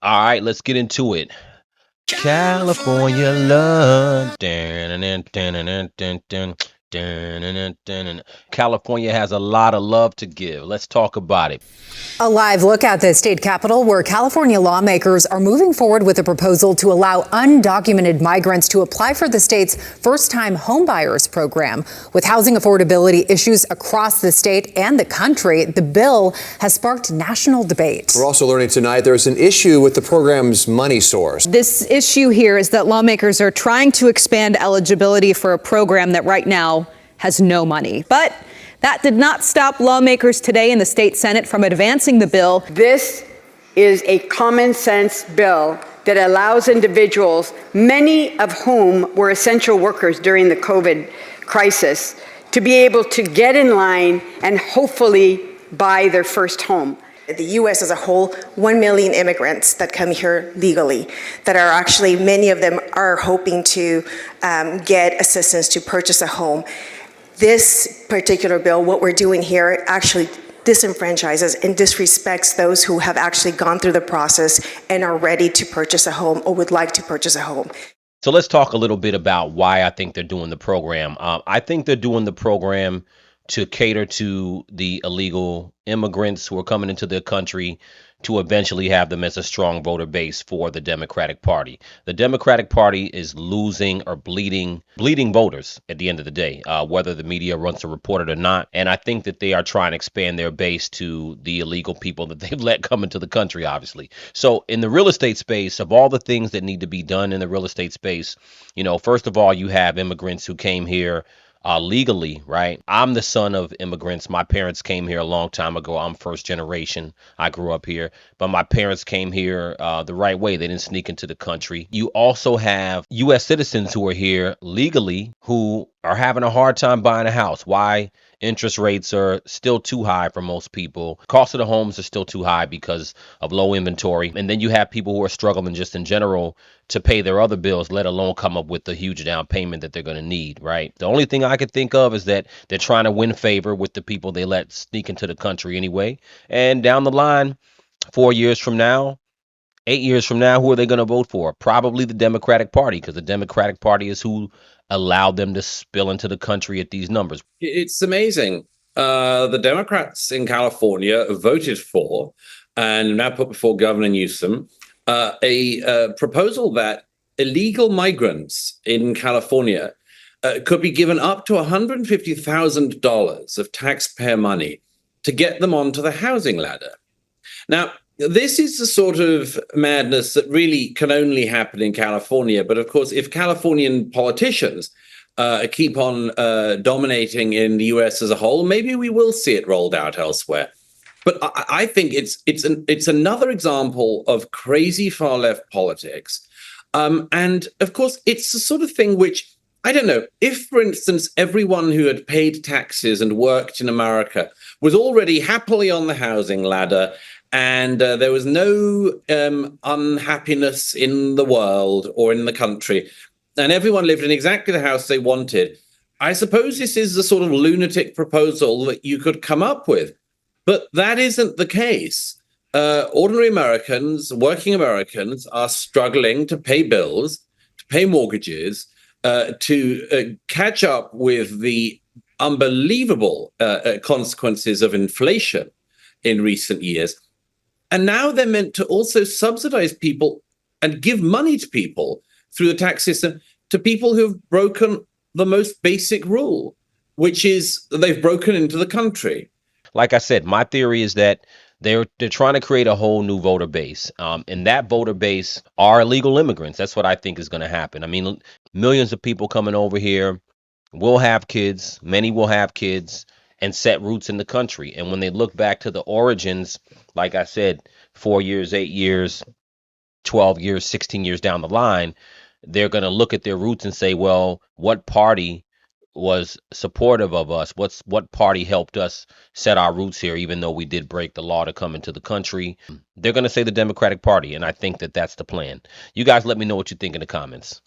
All right, let's get into it. California love. California has a lot of love to give. Let's talk about it. A live look at the state capitol, where California lawmakers are moving forward with a proposal to allow undocumented migrants to apply for the state's first-time homebuyers program. With housing affordability issues across the state and the country, the bill has sparked national debate. We're also learning tonight there's an issue with the program's money source. This issue here is that lawmakers are trying to expand eligibility for a program that right now has no money. But that did not stop lawmakers today in the state Senate from advancing the bill. This is a common sense bill that allows individuals, many of whom were essential workers during the COVID crisis, to be able to get in line and hopefully buy their first home. The U.S. as a whole, 1 million immigrants that come here legally, that are actually, many of them are hoping to get assistance to purchase a home. This particular bill, what we're doing here, actually disenfranchises and disrespects those who have actually gone through the process and are ready to purchase a home or would like to purchase a home. So let's talk a little bit about why I think they're doing the program. I think they're doing the program to cater to the illegal immigrants who are coming into the country, to eventually have them as a strong voter base for the Democratic Party. The Democratic Party is losing or bleeding voters at the end of the day, whether the media wants to report it or not. And I think that they are trying to expand their base to the illegal people that they've let come into the country, obviously. So in the real estate space, of all the things that need to be done in the real estate space, first of all, you have immigrants who came here legally, right? I'm the son of immigrants. My parents came here a long time ago. I'm first generation. I grew up here, but my parents came here the right way. They didn't sneak into the country. You also have U.S. citizens who are here legally who are having a hard time buying a house. Why? Interest rates are still too high for most people. Cost of the homes are still too high because of low inventory. And then you have people who are struggling just in general to pay their other bills, let alone come up with the huge down payment that they're going to need, right? The only thing I could think of is that they're trying to win favor with the people they let sneak into the country anyway. And down the line, 4 years from now, 8 years from now, who are they going to vote for? Probably the Democratic Party, because the Democratic Party is who allowed them to spill into the country at these numbers. It's amazing. The Democrats in California voted for, and now put before Governor Newsom, a proposal that illegal migrants in California could be given up to $150,000 of taxpayer money to get them onto the housing ladder. Now, this is the sort of madness that really can only happen in California. But of course, if Californian politicians keep on dominating in the US as a whole, maybe we will see it rolled out elsewhere. But I think it's another example of crazy far left politics. And of course, it's the sort of thing which, I don't know, if, for instance, everyone who had paid taxes and worked in America was already happily on the housing ladder, and there was no unhappiness in the world or in the country, and everyone lived in exactly the house they wanted, I suppose this is the sort of lunatic proposal that you could come up with. But that isn't the case. Ordinary Americans, working Americans, are struggling to pay bills, to pay mortgages, to catch up with the unbelievable consequences of inflation in recent years. And now they're meant to also subsidize people and give money to people through the tax system, to people who've broken the most basic rule, which is they've broken into the country. Like I said, my theory is that they're trying to create a whole new voter base. And that voter base are illegal immigrants. That's what I think is going to happen. I mean, millions of people coming over here will have kids. Many will have kids and set roots in the country. And when they look back to the origins, like I said, 4 years, 8 years, 12 years, 16 years down the line, they're going to look at their roots and say, well, what party was supportive of us? What party helped us set our roots here, even though we did break the law to come into the country? They're going to say the Democratic Party, and I think that that's the plan. You guys let me know what you think in the comments.